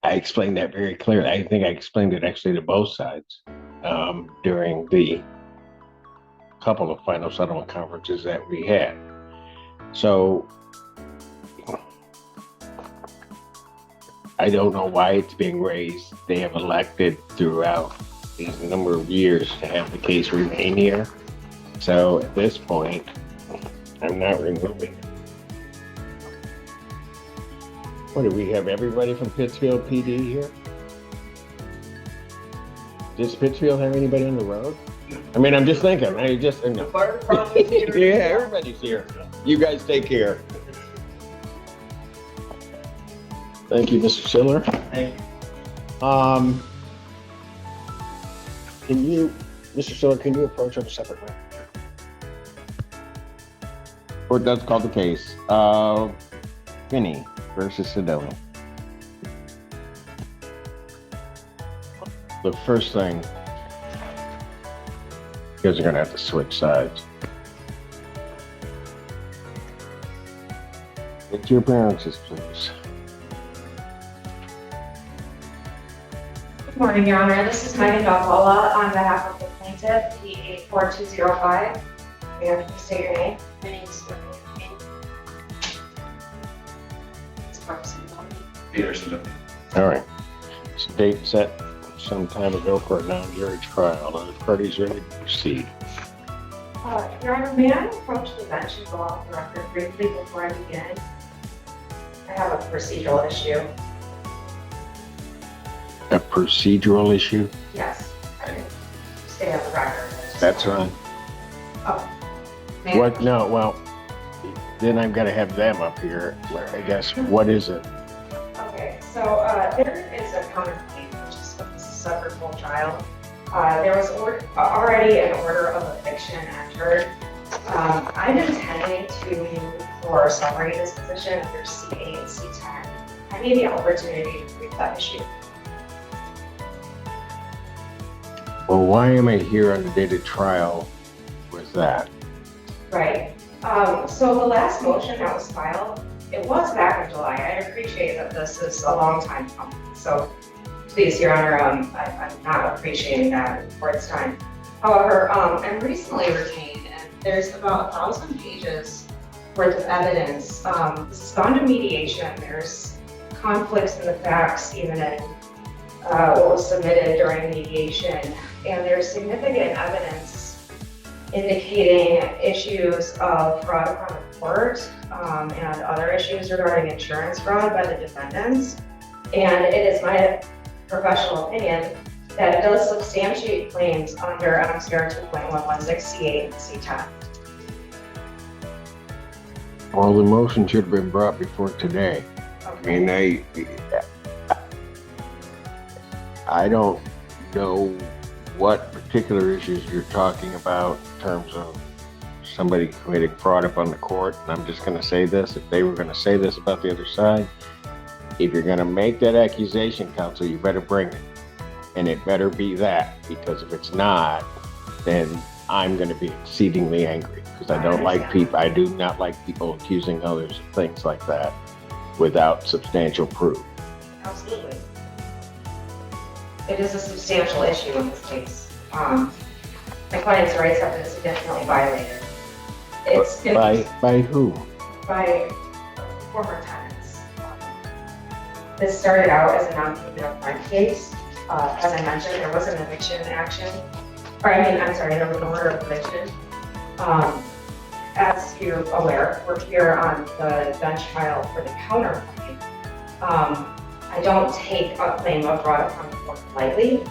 I explained that very clearly. I think I explained it actually to both sides during the couple of final settlement conferences that we had. So I don't know why it's being raised. They have elected throughout these number of years to have the case remain here. So at this point, I'm not removing it. What, do we have everybody from Pittsfield PD here? Does Pittsfield have anybody on the road? I mean, I'm just thinking. The fire department's here. Yeah, everybody's here. You guys take care. Thank you, Mr. Schiller. Thank you. Can you, Mr. Schiller, can you approach on a separate way? Court does call the case of Finny versus Sedoni. The first thing, you guys are gonna have to switch sides. Get your appearances, please. Good morning, Your Honor. This is Megan Balboa on behalf of the plaintiff, P84205. We have to state your name. My name is Peterson. All right. It's a date set some time ago for a non-jury trial. Are the parties ready to proceed? Your Honor, may I approach the bench and go off the record briefly before I begin? I have a procedural issue. A procedural issue? Yes, I can stay on the record. That's right. Oh. May I- What? No, well, then I've got to have them up here. I guess, what is it? Okay, so there is a counterclaim, which is a suffered full child. There was already an order of eviction entered. I'm intending to move for summary disposition under C8 and C10. I need the opportunity to brief that issue. Well, why am I here on the date of trial with that? Right. So the last motion that was filed, it was back in July. I appreciate that this is a long time coming. So please, Your Honor, I'm not appreciating that for its time. However, I'm recently retained and there's about 1,000 pages worth of evidence. This has gone to mediation. There's conflicts in the facts, even in what was submitted during mediation. And there's significant evidence indicating issues of fraud upon the court and other issues regarding insurance fraud by the defendants. And it is my professional opinion that it does substantiate claims under MCR 2.116 C8 and C10. Well, the motion should have been brought before today. Okay. I mean, I don't know what particular issues you're talking about in terms of somebody committing fraud upon the court. And I'm just going to say this, if they were going to say this about the other side, if you're going to make that accusation, counsel, you better bring it. And it better be that, because if it's not, then I'm going to be exceedingly angry because I don't like people. I do not like people accusing others of things like that without substantial proof. Absolutely. It is a substantial issue in this case. My client's rights have been significantly violated. It's By who? by former tenants. This started out as a non-payment of rent case. As I mentioned, there was an eviction action, there was an order of eviction. As you're aware, we're here on the bench trial for the counterclaim. I don't take a claim of fraud upon the court lightly.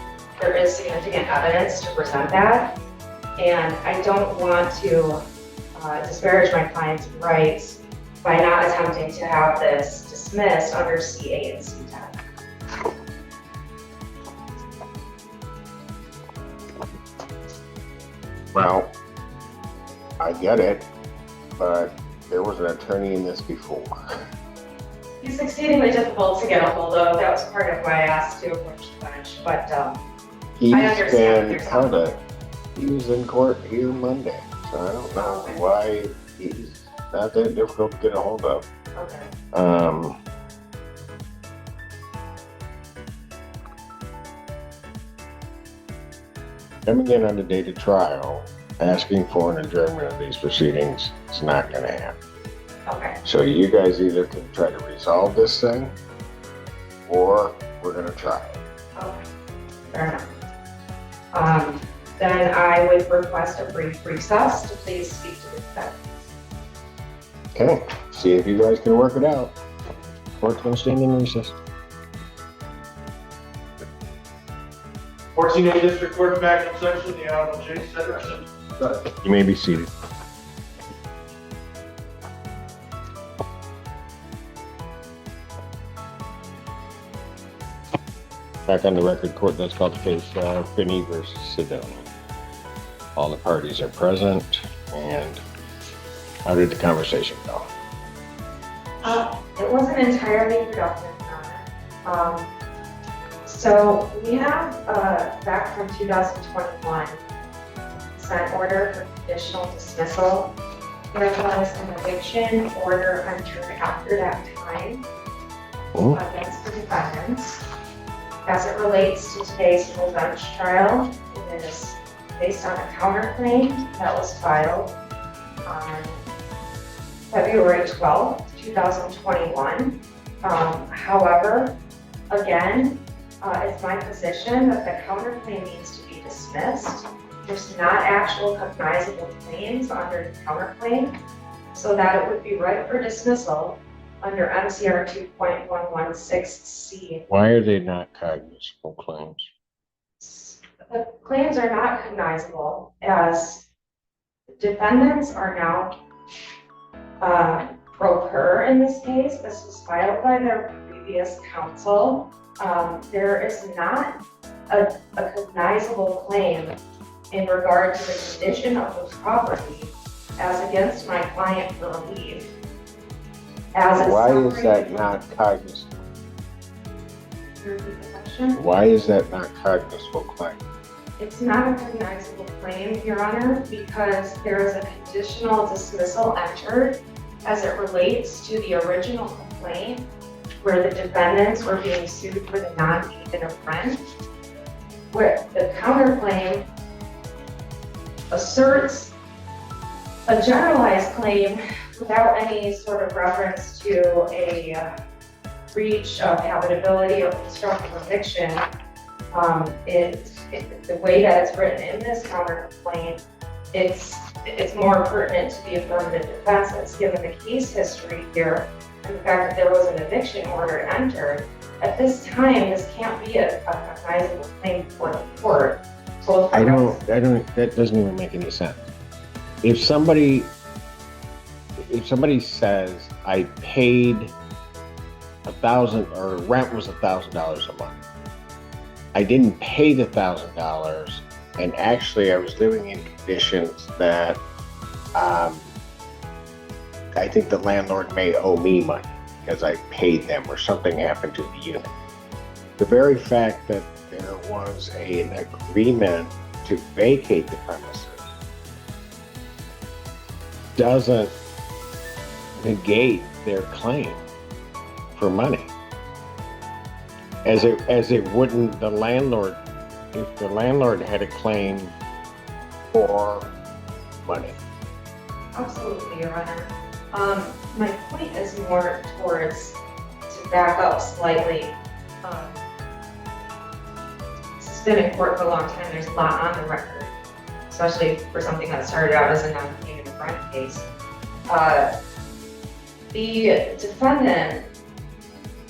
There is significant evidence to present that, and I don't want to disparage my client's rights by not attempting to have this dismissed under C8 and C10. Well, I get it, but there was an attorney in this before. He's exceedingly difficult to get a hold of. That was part of why I asked to approach the bench, but He's I understand been there's held something. He was in court here Monday, so I don't know Okay. why he's not that difficult to get a hold of. Okay. coming in on the date of trial, asking for an adjournment of these proceedings is not gonna happen. Okay, So you guys either can try to resolve this thing, or we're gonna try it. okay, fair enough. Then I would request a brief recess to please speak to the defendant. Okay, see if you guys can work it out. Court's gonna stand in recess. 14A District Court back in session, the Honorable Judge Simpson. You may be seated. Back on the record, court does call the case Finny versus Sedoni. All the parties are present, and how did the conversation go? It wasn't entirely productive, Your Honor. So we have, back from 2021, consent order for conditional dismissal. There was an eviction order entered after that time against the defendants. As it relates to today's full bench trial, it is based on a counterclaim that was filed on February 12th, 2021. However, again, it's my position that the counterclaim needs to be dismissed. There's not actual cognizable claims under the counterclaim, so that it would be right for dismissal under MCR 2.116C. Why are they not cognizable claims? The claims are not cognizable as defendants are now pro per in this case. This was filed by their previous counsel. There is not a cognizable claim in regard to the condition of the property as against my client for relief. Why is that not cognizable? Why is that not cognizable claim? It's not a cognizable claim, Your Honor, because there is a conditional dismissal entered as it relates to the original complaint where the defendants were being sued for the non-payment of rent, where the counterclaim asserts a generalized claim without any sort of reference to a breach of habitability or constructive eviction. The way that it's written in this counterclaim, it's more pertinent to the affirmative defenses, given the case history here and the fact that there was an eviction order entered. At this time, this can't be a cognizable claim before the court. So that doesn't even make any sense. If somebody says I paid $1,000 or rent was $1,000 a month, I didn't pay the $1,000, and actually I was living in conditions that I think the landlord may owe me money because I paid them or something happened to the unit. The very fact that there was an agreement to vacate the premises doesn't negate their claim for money. As it wouldn't the landlord, if the landlord had a claim for money. Absolutely, Your Honor. My point is more towards, to back up slightly, this has been in court for a long time, there's a lot on the record, especially for something that started out as a non-payment of rent case. The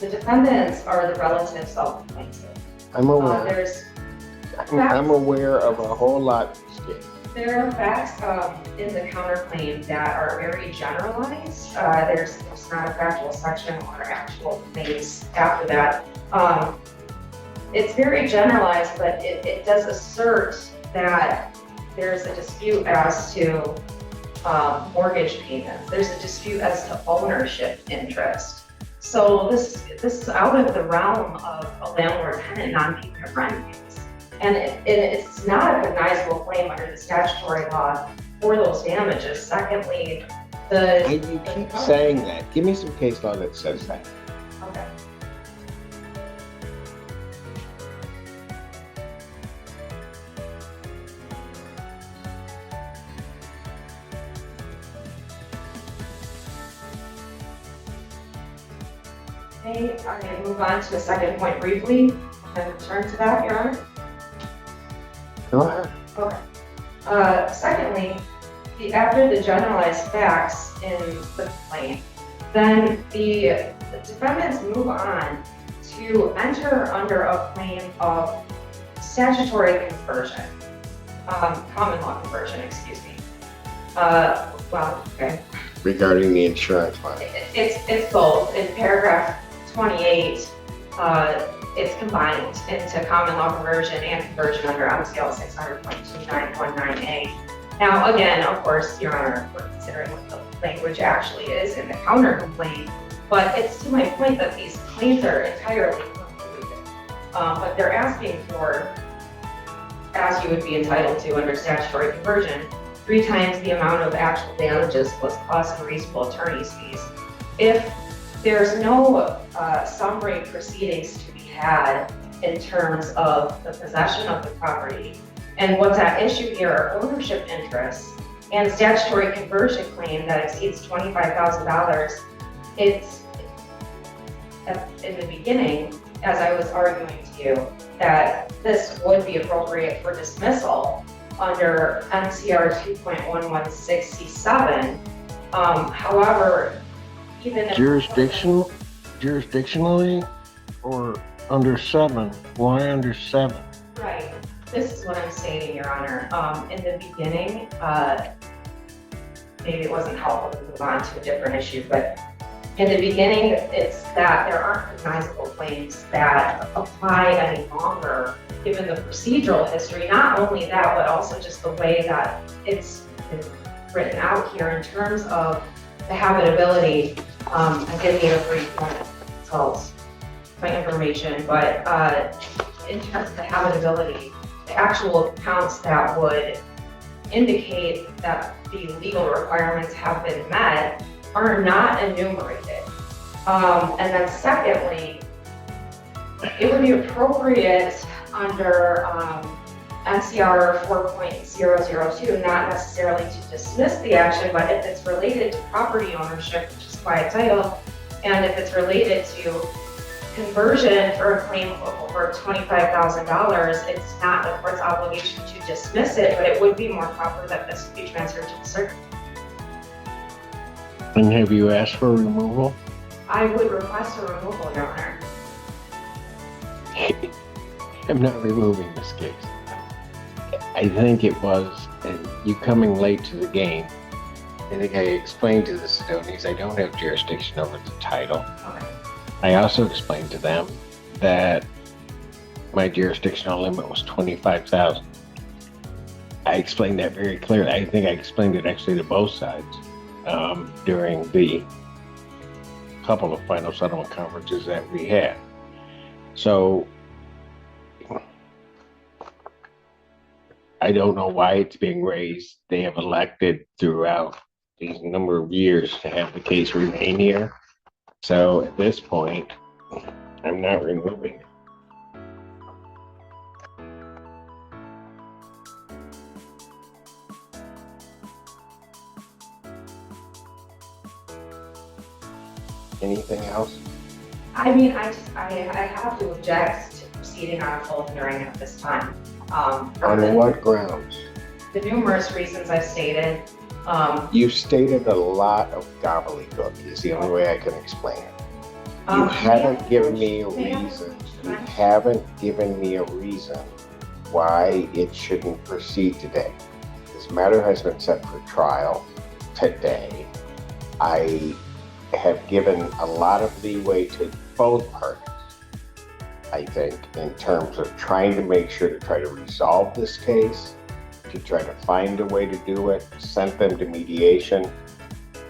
defendants are the relatives of the plaintiff. I'm aware. I'm aware of a whole lot in this case. There are facts in the counterclaim that are very generalized. There's not a factual section or actual claims after that. It's very generalized, but it does assert that there's a dispute as to mortgage payments. There's a dispute as to ownership interest. So this is out of the realm of a landlord-tenant non-payment of rent case. And it's not a cognizable claim under the statutory law for those damages. Secondly, You keep saying that. Give me some case law that says that. Okay. May I move on to a second point briefly and return to that, Your Honor? Go ahead. Okay. Secondly, after the generalized facts in the complaint, then the defendants move on to enter under a claim of statutory conversion, common law conversion, excuse me. Okay. Regarding the insurance fund. It's both. In paragraph 28, it's combined into common law conversion and conversion under MCL 600.2919A. Now, again, of course, Your Honor, we're considering what the language actually is in the counter complaint, but it's to my point that these claims are entirely unrelated. But they're asking for, as you would be entitled to under statutory conversion, 3 times the amount of actual damages plus cost and reasonable attorney's fees. If there's no summary proceedings to be had in terms of the possession of the property, and what's at issue here are ownership interests and statutory conversion claim that exceeds $25,000, it's in the beginning, as I was arguing to you, that this would be appropriate for dismissal under MCR 2.116C7. However, even if Jurisdictionally or under 7? Why under 7? right, this is what I'm stating, Your Honor. In the beginning, maybe it wasn't helpful to move on to a different issue, but in the beginning, it's that there aren't recognizable claims that apply any longer, given the procedural history. Not only that, but also just the way that it's been written out here in terms of the habitability. I did need a brief moment to tell my information, but in terms of the habitability, the actual counts that would indicate that the legal requirements have been met are not enumerated. And then secondly, it would be appropriate under NCR 4.002 not necessarily to dismiss the action, but if it's related to property ownership, which is quiet title, and if it's related to conversion for a claim of over $25,000, it's not the court's obligation to dismiss it, but it would be more proper that this be transferred to the circuit. And have you asked for removal? I would request a removal, Your Honor. I'm not removing this case. I think it was, and you coming late to the game, I think I explained to the Sedonis I don't have jurisdiction over the title. Okay. I also explained to them that my jurisdictional limit was $25,000. I explained that very clearly. I think I explained it actually to both sides during the couple of final settlement conferences that we had. So I don't know why it's being raised. They have elected throughout these number of years to have the case remain here. So at this point, I'm not removing it. Anything else? I mean, I have to object to proceeding on a full hearing at this time. On what grounds? The numerous reasons I've stated. You stated a lot of gobbledygook is the only way I can explain it. You haven't given me a reason. You haven't given me a reason why it shouldn't proceed today. This matter has been set for trial today. I have given a lot of leeway to both parties, I think, in terms of trying to make sure to try to resolve this case, to try to find a way to do it, sent them to mediation.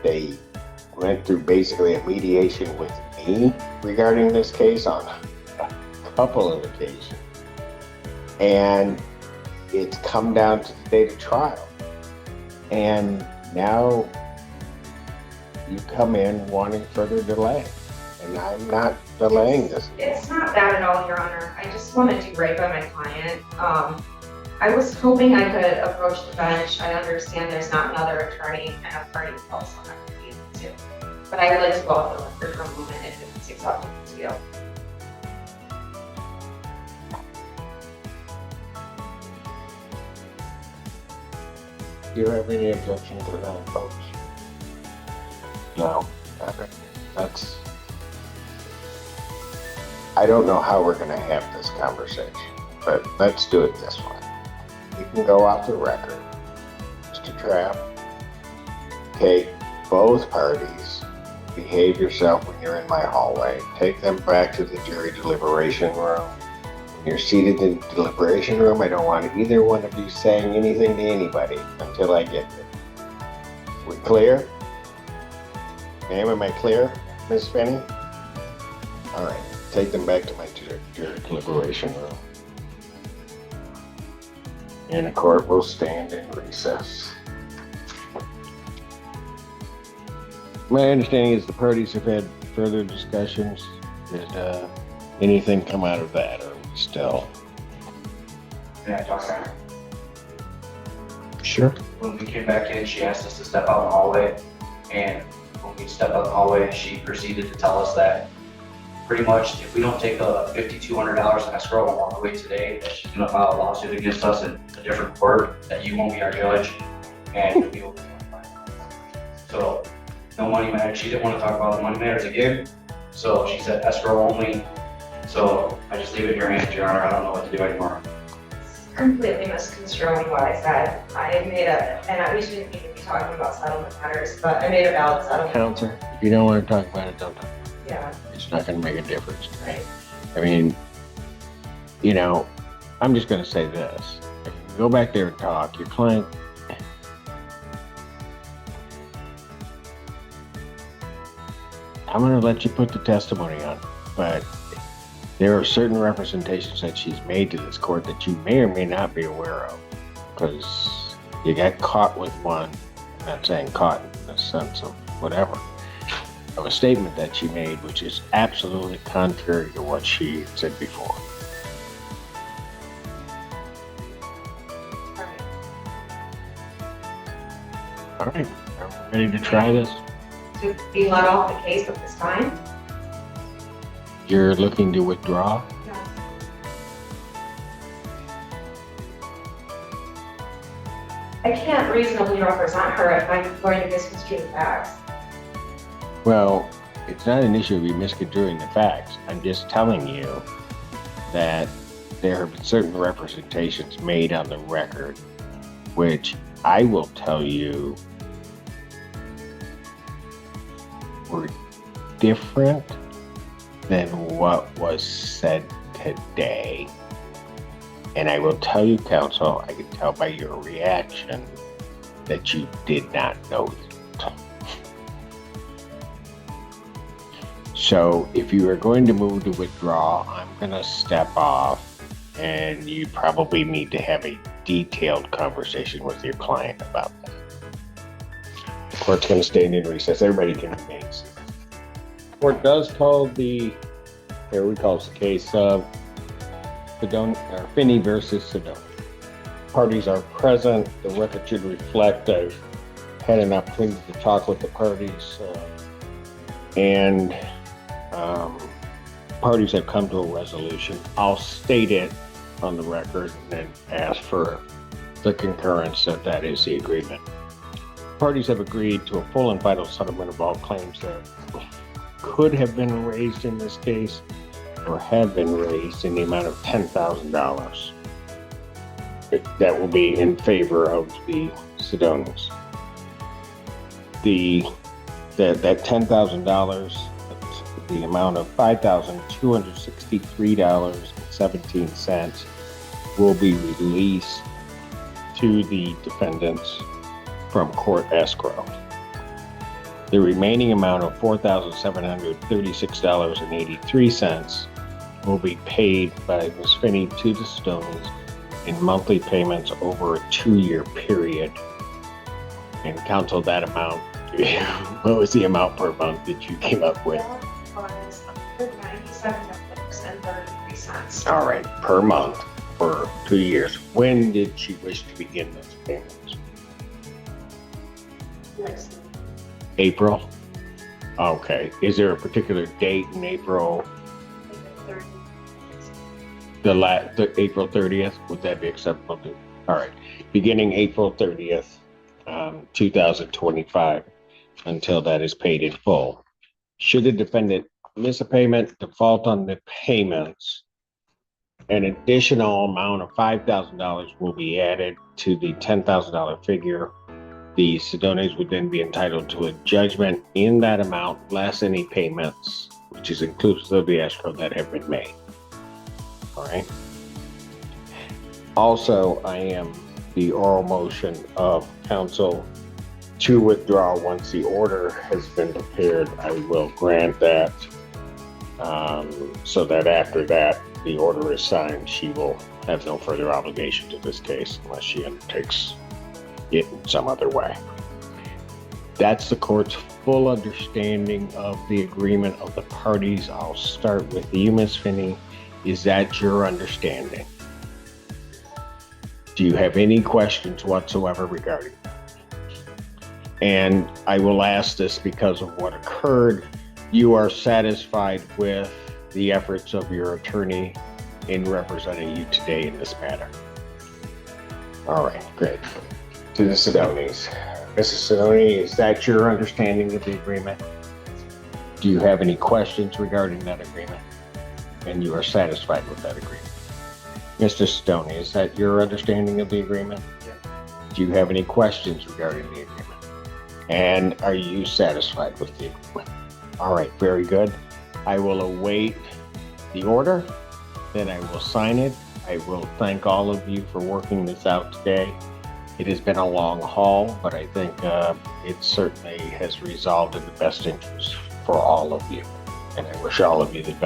They went through basically a mediation with me regarding this case on a couple of occasions. And it's come down to the date of trial. And now you come in wanting further delay. And I'm not delaying this. It's not that at all, Your Honor. I just want to do right by my client. I was hoping I could approach the bench. I understand there's not another attorney and a party also not to be able to. But I would like to go off the record for a moment if it's acceptable to deal. Do you have any objection to that, folks? No. Okay. I don't know how we're gonna have this conversation, but let's do it this way. You can go off the record. Mr. Trapp, take both parties, behave yourself when you're in my hallway, take them back to the jury deliberation room. When you're seated in the deliberation room, I don't want either one of you saying anything to anybody until I get there. We clear? Ma'am, am I clear, Miss Finny? All right, take them back to my jury deliberation room. And the court will stand in recess. My understanding is the parties have had further discussions. Did anything come out of that, or still? Yeah, talk to her. Sure. When we came back in, she asked us to step out in the hallway, and when we stepped out in the hallway, she proceeded to tell us that pretty much if we don't take the $5,200 in escrow and walk away today, that she's gonna file a lawsuit against us in a different court, that you won't be our judge, and we will. So, no money matters. She didn't want to talk about the money matters again, so she said escrow only. So I just leave it in your hands, Your Honor. I don't know what to do anymore. Completely misconstruing what I said. We shouldn't even be talking about settlement matters, but I made a valid settlement. Counselor, if you don't want to talk about it, don't talk. Yeah, It's not going to make a difference. right. I mean, you know, I'm just going to say this. If you go back there and talk, your client, I'm going to let you put the testimony on, but there are certain representations that she's made to this court that you may or may not be aware of, because you got caught with one. I'm not saying caught in the sense of whatever, of a statement that she made, which is absolutely contrary to what she said before. All right, are we ready to try this? To be let off the case at this time? You're looking to withdraw? I can't reasonably represent her if I'm going to misconstrue the facts. Well, it's not an issue of you misconstruing the facts. I'm just telling you that there have been certain representations made on the record, which I will tell you were different than what was said today. And I will tell you, counsel, I can tell by your reaction that you did not know that. So if you are going to move to withdraw, I'm going to step off, and you probably need to have a detailed conversation with your client about that. The court's going to stand in recess. Everybody can remain seated. The court does call the case of Sedoni, or Finny versus Sedoni. Parties are present. The record should reflect I've had an opportunity to talk with the parties, and parties have come to a resolution. I'll state it on the record and then ask for the concurrence that is the agreement. Parties have agreed to a full and final settlement of all claims that could have been raised in this case or have been raised in the amount of $10,000. That will be in favor of the Sedonis. That $10,000, the amount of $5,263.17 will be released to the defendants from court escrow. The remaining amount of $4,736.83 will be paid by Ms. Finny to the Sedonis in monthly payments over a 2-year period. And counsel, that amount, what was the amount per month that you came up with? That was $197.33. All right, per month for 2 years. When did she wish to begin those payments? Next. April? Okay. Is there a particular date in April the April 30th, would that be acceptable to? All right, beginning April 30th, 2025, until that is paid in full. Should the defendant miss a payment, default on the payments, an additional amount of $5,000 will be added to the $10,000 figure. The Sedonis would then be entitled to a judgment in that amount, less any payments, which is inclusive of the escrow that have been made. All right. Also, I am the oral motion of counsel to withdraw once the order has been prepared. I will grant that, so that after that, the order is signed, she will have no further obligation to this case unless she undertakes it in some other way. That's the court's full understanding of the agreement of the parties. I'll start with you, Ms. Finny. Is that your understanding? Do you have any questions whatsoever regarding that? And I will ask this because of what occurred. You are satisfied with the efforts of your attorney in representing you today in this matter? All right, great. To the Sedonis. Mrs. Sedoni, is that your understanding of the agreement? Do you have any questions regarding that agreement? And you are satisfied with that agreement? Mr. Sedoni, is that your understanding of the agreement? Do you have any questions regarding the agreement? And are you satisfied with the agreement? All right, very good. I will await the order, then I will sign it. I will thank all of you for working this out today. It has been a long haul, but I think it certainly has resolved in the best interest for all of you. And I wish all of you the best.